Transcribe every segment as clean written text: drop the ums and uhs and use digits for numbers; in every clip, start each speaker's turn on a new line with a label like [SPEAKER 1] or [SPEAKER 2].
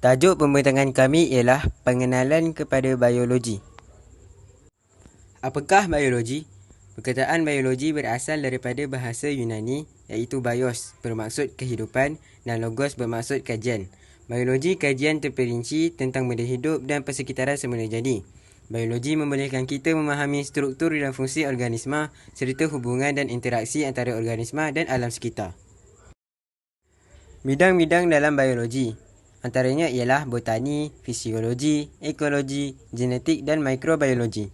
[SPEAKER 1] Tajuk pembintangan kami ialah pengenalan kepada biologi. Apakah biologi? Perkataan biologi berasal daripada bahasa Yunani iaitu bios bermaksud kehidupan dan logos bermaksud kajian. Biologi kajian terperinci tentang benda hidup dan persekitaran semula jadi. Biologi membolehkan kita memahami struktur dan fungsi organisma serta hubungan dan interaksi antara organisma dan alam sekitar. Bidang-bidang dalam biologi antaranya ialah botani, fisiologi, ekologi, genetik dan mikrobiologi.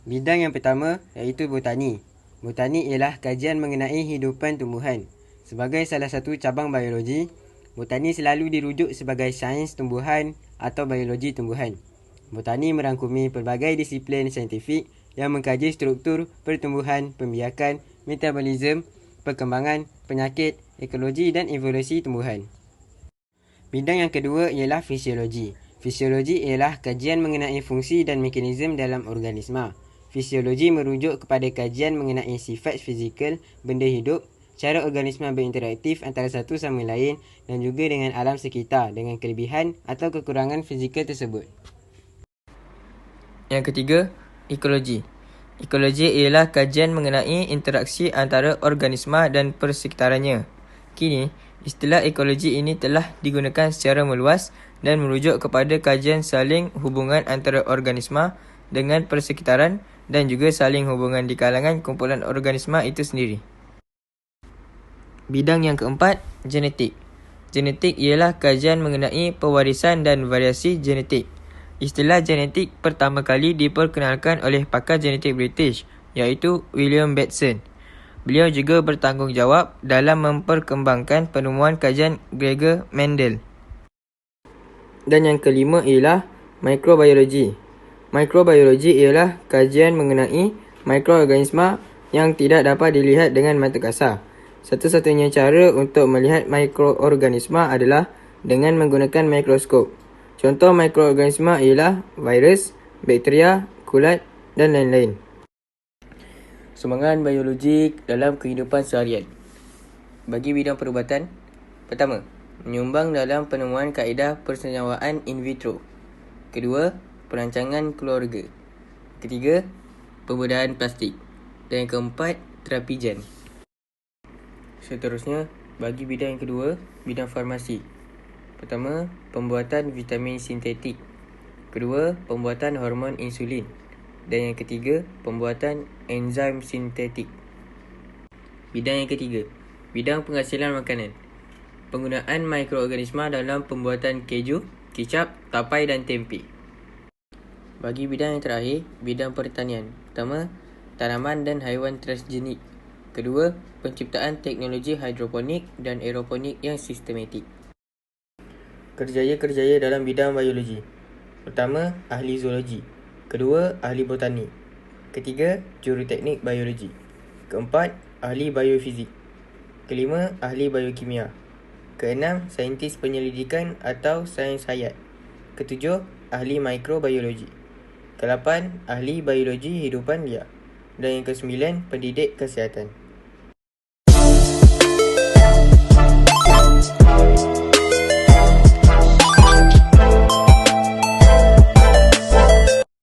[SPEAKER 1] Bidang yang pertama iaitu botani. Botani ialah kajian mengenai hidupan tumbuhan. Sebagai salah satu cabang biologi, botani selalu dirujuk sebagai sains tumbuhan atau biologi tumbuhan. Botani merangkumi pelbagai disiplin saintifik yang mengkaji struktur pertumbuhan, pembiakan, metabolisme, perkembangan, penyakit, ekologi dan evolusi tumbuhan. Bidang yang kedua ialah fisiologi. Fisiologi ialah kajian mengenai fungsi dan mekanisme dalam organisma. Fisiologi merujuk kepada kajian mengenai sifat fizikal benda hidup, cara organisma berinteraktif antara satu sama lain dan juga dengan alam sekitar dengan kelebihan atau kekurangan fizikal tersebut.
[SPEAKER 2] Yang ketiga, ekologi. Ekologi ialah kajian mengenai interaksi antara organisma dan persekitarannya. Kini, istilah ekologi ini telah digunakan secara meluas dan merujuk kepada kajian saling hubungan antara organisma dengan persekitaran dan juga saling hubungan di kalangan kumpulan organisma itu sendiri. Bidang yang keempat, genetik. Genetik ialah kajian mengenai pewarisan dan variasi genetik. Istilah genetik pertama kali diperkenalkan oleh pakar genetik British iaitu William Bateson. Beliau juga bertanggungjawab dalam memperkembangkan penemuan kajian Gregor Mendel. Dan yang kelima ialah mikrobiologi. Mikrobiologi ialah kajian mengenai mikroorganisma yang tidak dapat dilihat dengan mata kasar. Satu-satunya cara untuk melihat mikroorganisma adalah dengan menggunakan mikroskop. Contoh mikroorganisma ialah virus, bakteria, kulat dan lain-lain. Sumbangan biologi dalam kehidupan seharian. Bagi bidang perubatan, pertama, menyumbang dalam penemuan kaedah persenyawaan in vitro. Kedua, perancangan keluarga. Ketiga, pembedahan plastik. Dan yang keempat, terapi gen. Seterusnya, bagi bidang yang kedua, bidang farmasi. Pertama, pembuatan vitamin sintetik. Kedua, pembuatan hormon insulin. Dan yang ketiga, pembuatan enzim sintetik. Bidang yang ketiga, bidang penghasilan makanan. Penggunaan mikroorganisma dalam pembuatan keju, kicap, tapai dan tempe. Bagi bidang yang terakhir, bidang pertanian. Pertama, tanaman dan haiwan transgenik. Kedua, penciptaan teknologi hidroponik dan aeroponik yang sistematik. Kerjaya-kerjaya dalam bidang biologi. Pertama, ahli zoologi. Kedua, ahli botani. Ketiga, juruteknik biologi. Keempat, ahli biofizik. Kelima, ahli biokimia. Keenam, saintis penyelidikan atau sains hayat. Ketujuh, ahli mikrobiologi. Kelapan, ahli biologi hidupan liar. Dan yang kesembilan, pendidik kesihatan.